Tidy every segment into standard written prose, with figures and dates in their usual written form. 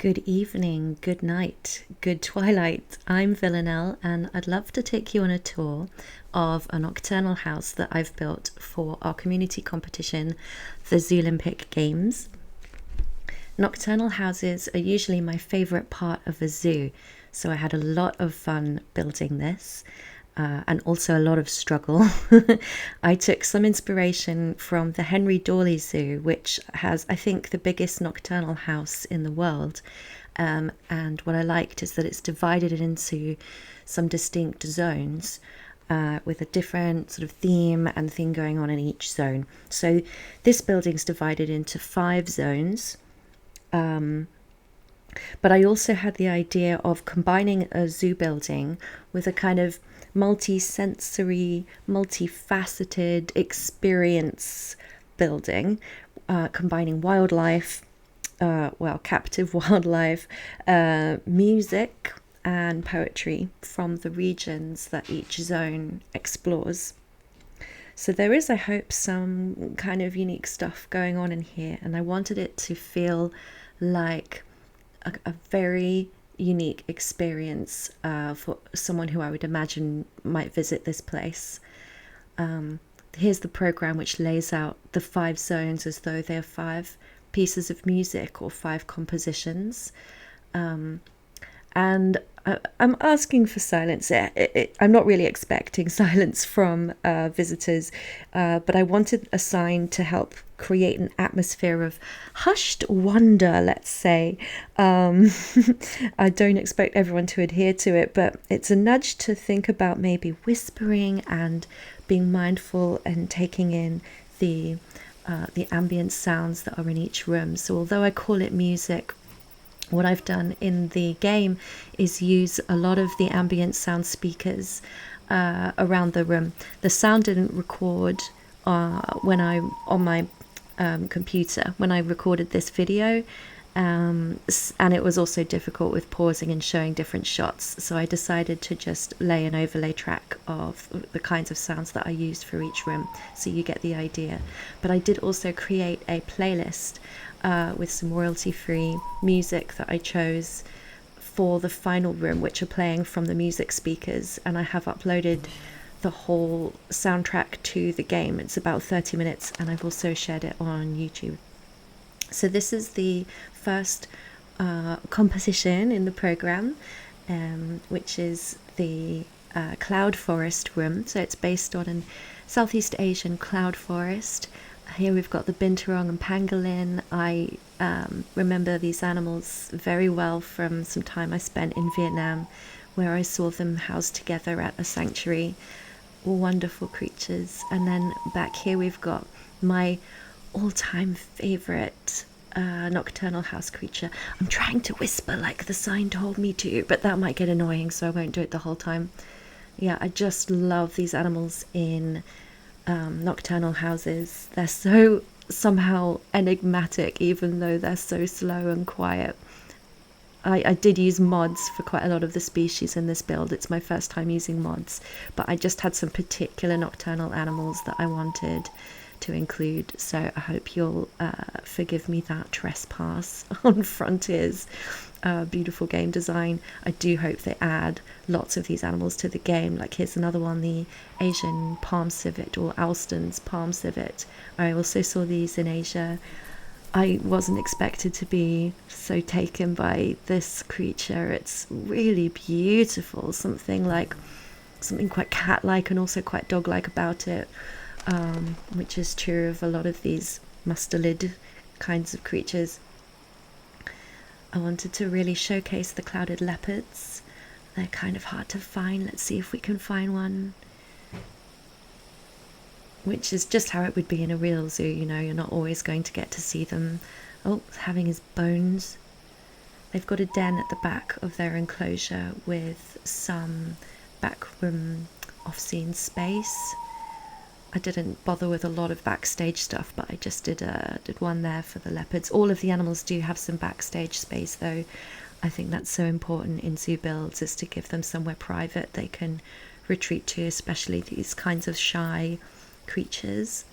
Good evening, good night, good twilight. I'm Villanelle, and I'd love to take you on a tour of a nocturnal house that I've built for our community competition, the Zoolympic Games. Nocturnal houses are usually my favourite part of a zoo, so I had a lot of fun building this. And also a lot of struggle. I took some inspiration from the Henry Dawley Zoo, which has, I think, the biggest nocturnal house in the world. And what I liked is that it's divided into some distinct zones with a different sort of theme and thing going on in each zone. So this building's divided into 5 zones. But I also had the idea of combining a zoo building with a kind of multi-sensory, multifaceted experience building, combining wildlife, captive wildlife, music and poetry from the regions that each zone explores. So there is, I hope, some kind of unique stuff going on in here, and I wanted it to feel like a very unique experience for someone who I would imagine might visit this place. Here's the program, which lays out the 5 zones as though they're 5 pieces of music or 5 compositions. And I'm asking for silence. I'm not really expecting silence from visitors, but I wanted a sign to help create an atmosphere of hushed wonder, let's say. I don't expect everyone to adhere to it, but it's a nudge to think about maybe whispering and being mindful and taking in the ambient sounds that are in each room. So although I call it music, what I've done in the game is use a lot of the ambient sound speakers around the room. The sound didn't record when I'm on my computer when I recorded this video, and it was also difficult with pausing and showing different shots, so I decided to just lay an overlay track of the kinds of sounds that I used for each room, so you get the idea. But I did also create a playlist with some royalty-free music that I chose for the final room, which are playing from the music speakers, and I have uploaded the whole soundtrack to the game. It's about 30 minutes, and I've also shared it on YouTube. So this is the first composition in the program, which is the cloud forest room. So it's based on a Southeast Asian cloud forest. Here we've got the binturong and pangolin. I remember these animals very well from some time I spent in Vietnam, where I saw them housed together at a sanctuary. Wonderful creatures. And then back here we've got my all-time favorite nocturnal house creature. I'm trying to whisper like the sign told me to, but that might get annoying, so I won't do it the whole time. Yeah, I just love these animals in nocturnal houses. They're so somehow enigmatic, even though they're so slow and quiet. I did use mods for quite a lot of the species in this build. It's my first time using mods, but I just had some particular nocturnal animals that I wanted to include, so I hope you'll forgive me that trespass on Frontier's beautiful game design. I do hope they add lots of these animals to the game. Like here's another one, the Asian palm civet, or Alston's palm civet. I also saw these in Asia. I wasn't expected to be so taken by this creature. It's really beautiful, something quite cat-like and also quite dog-like about it, which is true of a lot of these mustelid kinds of creatures. I wanted to really showcase the clouded leopards. They're kind of hard to find. Let's see if we can find one. Which is just how it would be in a real zoo, you know, you're not always going to get to see them. Oh, having his bones. They've got a den at the back of their enclosure with some backroom off-scene space. I didn't bother with a lot of backstage stuff, but I just did one there for the leopards. All of the animals do have some backstage space, though. I think that's so important in zoo builds, is to give them somewhere private they can retreat to, especially these kinds of shy creatures.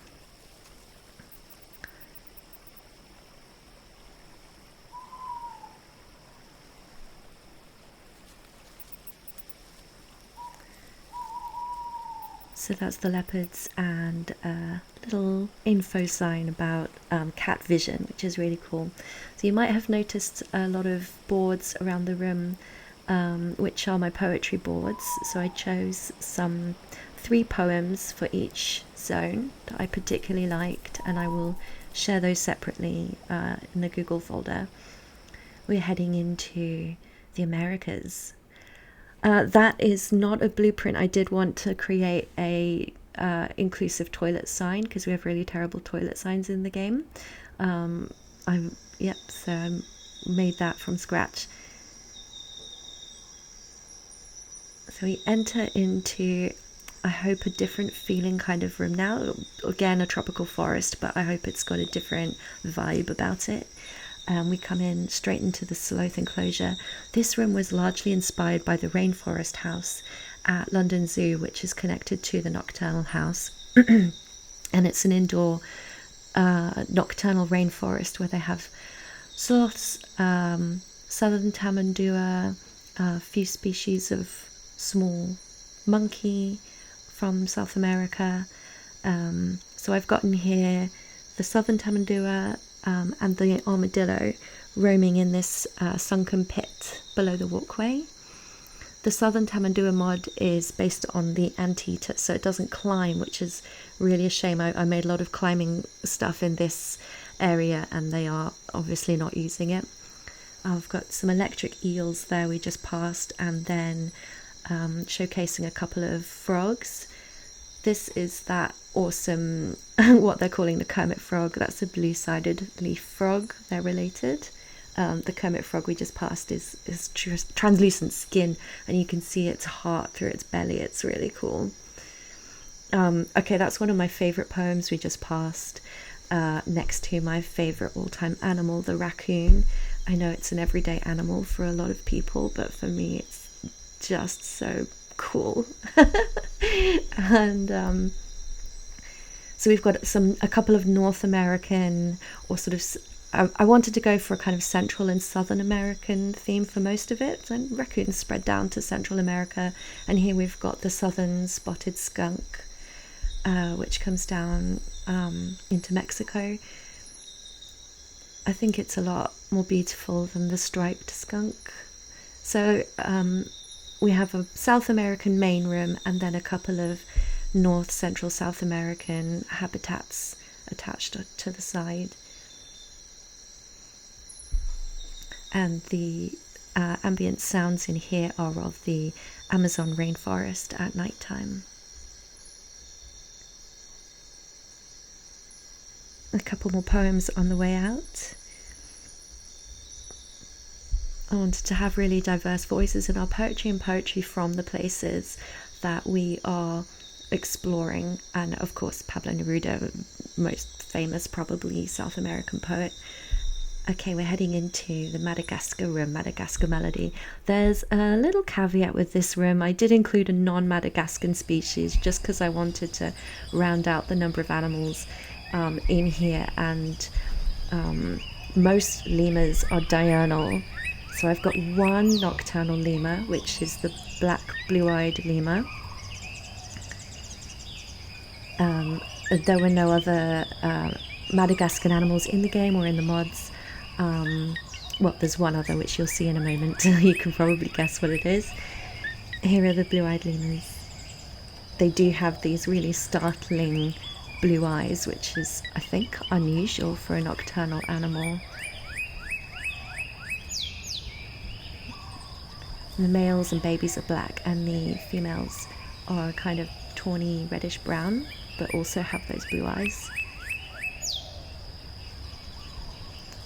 So that's the leopards and a little info sign about cat vision, which is really cool. So you might have noticed a lot of boards around the room, which are my poetry boards. So I chose 3 poems for each zone that I particularly liked, and I will share those separately in the Google folder. We're heading into the Americas. That is not a blueprint. I did want to create a inclusive toilet sign because we have really terrible toilet signs in the game. So I made that from scratch. So we enter into, I hope, a different feeling kind of room now. Again, a tropical forest, but I hope it's got a different vibe about it. We come in straight into the sloth enclosure. This room was largely inspired by the rainforest house at London Zoo, which is connected to the Nocturnal house. And it's an indoor nocturnal rainforest where they have sloths, southern tamandua, a few species of small monkey from South America. So I've gotten here the southern tamandua and the armadillo roaming in this sunken pit below the walkway. The southern tamandua mod is based on the anteater, so it doesn't climb, which is really a shame. I made a lot of climbing stuff in this area and they are obviously not using it. I've got some electric eels there we just passed, and then showcasing a couple of frogs. This is that awesome, what they're calling the Kermit frog. That's a blue-sided leaf frog. They're related. The Kermit frog we just passed is translucent skin, and you can see its heart through its belly. It's really cool. Okay, that's one of my favorite poems we just passed, next to my favorite all-time animal, the raccoon. I know it's an everyday animal for a lot of people, but for me it's just so cool. And so we've got a couple of North American, or sort of, I wanted to go for a kind of Central and Southern American theme for most of it, and raccoons spread down to Central America. And here we've got the southern spotted skunk, which comes down into Mexico. I think it's a lot more beautiful than the striped skunk. So we have a South American main room and then a couple of North Central South American habitats attached to the side. And the ambient sounds in here are of the Amazon rainforest at nighttime. A couple more poems on the way out. I wanted to have really diverse voices in our poetry, and poetry from the places that we are exploring. And of course, Pablo Neruda, most famous probably South American poet. Okay, we're heading into the Madagascar room, Madagascar Melody. There's a little caveat with this room. I did include a non-Madagascan species just because I wanted to round out the number of animals in here, and most lemurs are diurnal. So I've got one nocturnal lemur, which is the black blue-eyed lemur. There were no other Madagascan animals in the game or in the mods. Well, there's one other which you'll see in a moment. You can probably guess what it is. Here are the blue-eyed lemurs. They do have these really startling blue eyes, which is, I think, unusual for a nocturnal animal. The males and babies are black, and the females are kind of tawny reddish brown, but also have those blue eyes.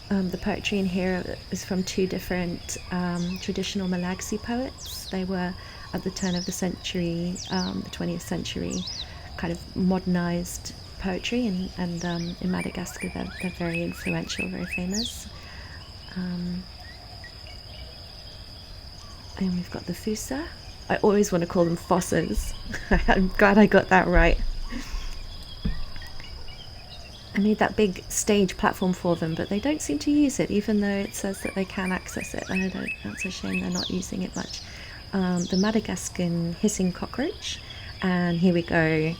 The poetry in here is from 2 different traditional Malagasy poets. They were at the turn of the century, the 20th century, kind of modernized poetry, and in Madagascar they're very influential, very famous. And we've got the Fusa. I always want to call them fossas. I'm glad I got that right. I made that big stage platform for them, but they don't seem to use it, even though it says that they can access it. That's a shame they're not using it much. The Madagascan hissing cockroach, And here we go.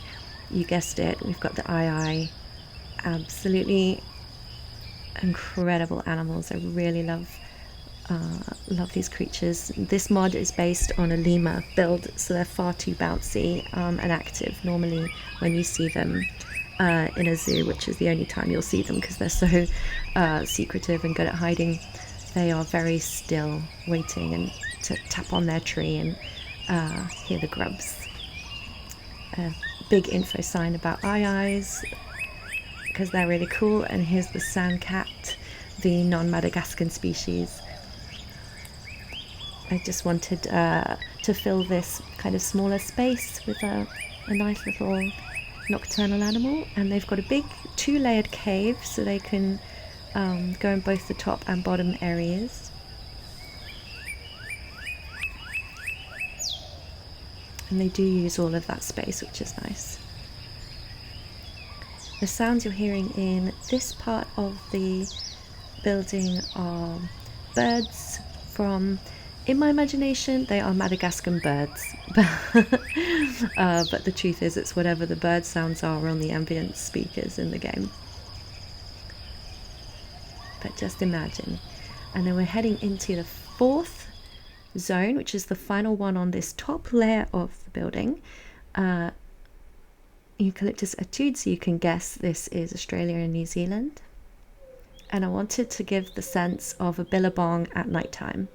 You guessed it. We've got the eye. Absolutely incredible animals. I really love these creatures. This mod is based on a lemur build, so they're far too bouncy and active normally when you see them in a zoo, which is the only time you'll see them because they're so secretive and good at hiding. They are very still, waiting and to tap on their tree and hear the grubs. A big info sign about eyes because they're really cool. And here's the sand cat, the non-Madagascan species. I just wanted to fill this kind of smaller space with a nice little nocturnal animal. And they've got a big 2-layered cave, so they can go in both the top and bottom areas. And they do use all of that space, which is nice. The sounds you're hearing in this part of the building are birds from, in my imagination, they are Madagascan birds. But the truth is, it's whatever the bird sounds are on the ambient speakers in the game. But just imagine. And then we're heading into the 4th zone, which is the final one on this top layer of the building. Eucalyptus etude, so you can guess this is Australia and New Zealand. And I wanted to give the sense of a billabong at nighttime.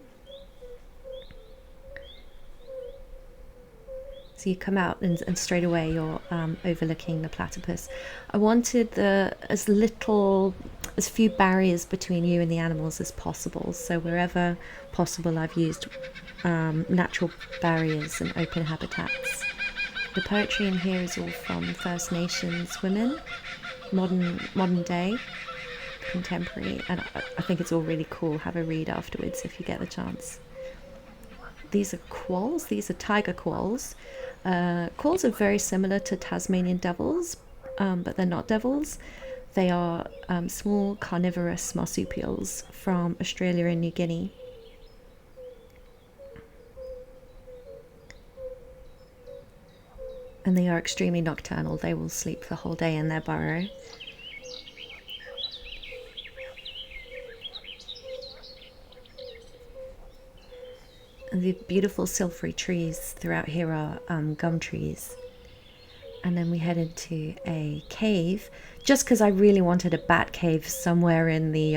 So you come out and straight away you're overlooking the platypus. I wanted as few barriers between you and the animals as possible. So wherever possible, I've used natural barriers and open habitats. The poetry in here is all from First Nations women, modern day, contemporary, and I think it's all really cool. Have a read afterwards if you get the chance. These are quolls. These are tiger quolls. Quolls are very similar to Tasmanian devils, but they're not devils. They are small carnivorous marsupials from Australia and New Guinea. And they are extremely nocturnal. They will sleep the whole day in their burrow. And the beautiful silvery trees throughout here are gum trees. And then we head into a cave, just because I really wanted a bat cave somewhere in the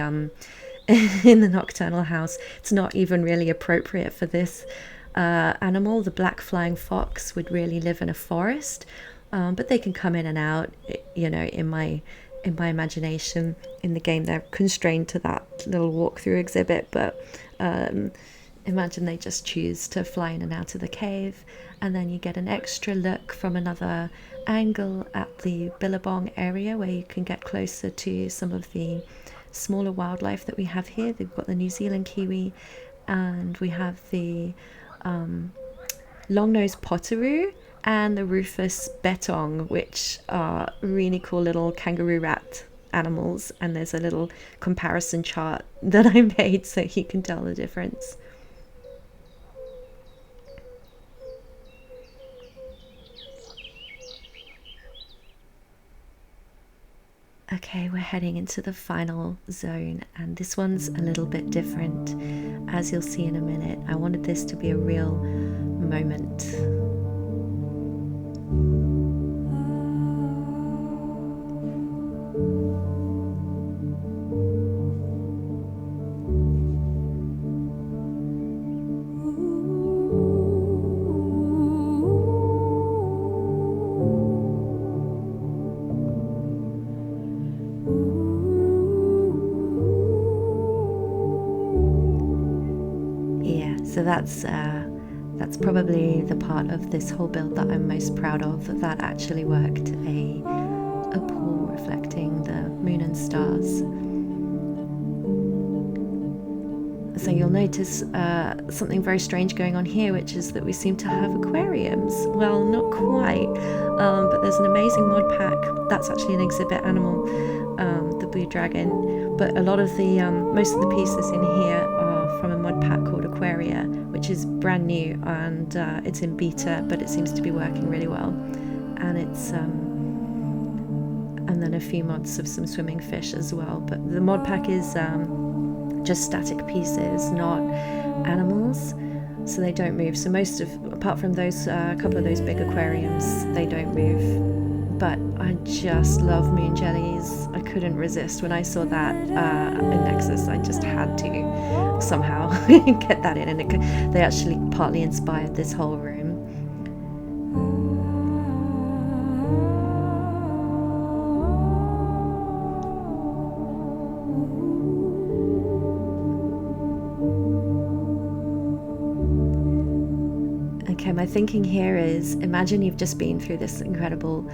in the nocturnal house. It's not even really appropriate for this animal. The black flying fox would really live in a forest, but they can come in and out. You know, in my imagination, in the game, they're constrained to that little walkthrough exhibit, but imagine they just choose to fly in and out of the cave. And then you get an extra look from another angle at the billabong area where you can get closer to some of the smaller wildlife that we have here. They've got the New Zealand kiwi, and we have the long-nosed potteroo and the rufous betong, which are really cool little kangaroo rat animals. And there's a little comparison chart that I made so you can tell the difference. Okay, we're heading into the final zone, and this one's a little bit different, as you'll see in a minute. I wanted this to be a real moment. So that's probably the part of this whole build that I'm most proud of, that actually worked. A pool reflecting the moon and stars. So you'll notice something very strange going on here, which is that we seem to have aquariums. Well, not quite, but there's an amazing mod pack. That's actually an exhibit animal, the blue dragon. But a lot of the most of the pieces in here are from a mod pack called Aquaria, which which is brand new, and it's in beta, but it seems to be working really well. And it's and then a few mods of some swimming fish as well. But the mod pack is just static pieces, not animals, so they don't move. So apart from those a couple of those big aquariums, they don't move. But I just love moon jellies. I couldn't resist when I saw that in Nexus. I just had to somehow get that in, and they actually partly inspired this whole room. Okay, my thinking here is, imagine you've just been through this incredible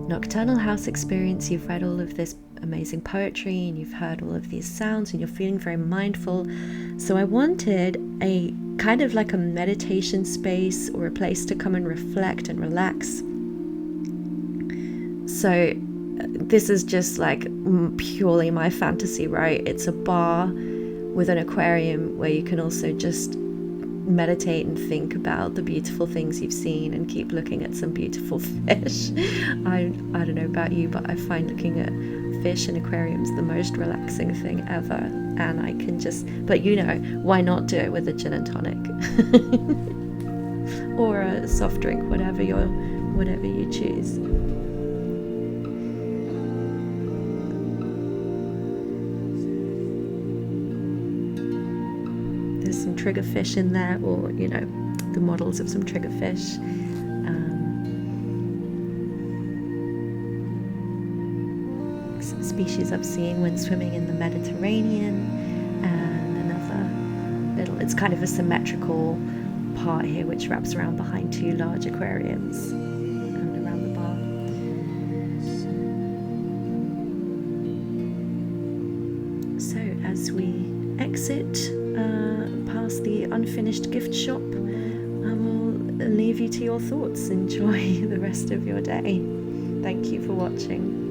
nocturnal house experience. You've read all of this amazing poetry and you've heard all of these sounds and you're feeling very mindful. So I wanted a kind of like a meditation space or a place to come and reflect and relax. So this is just like purely my fantasy, right? It's a bar with an aquarium where you can also just meditate and think about the beautiful things you've seen and keep looking at some beautiful fish. I don't know about you, but I find looking at fish in aquariums the most relaxing thing ever. And I can just, but why not do it with a gin and tonic or a soft drink, whatever you choose. There's some triggerfish in there, or the models of some triggerfish. Some species I've seen when swimming in the Mediterranean, and another little. It's kind of a symmetrical part here, which wraps around behind two large aquariums and around the bar. So as we exit past the unfinished gift shop, I will leave you to your thoughts. Enjoy the rest of your day. Thank you for watching.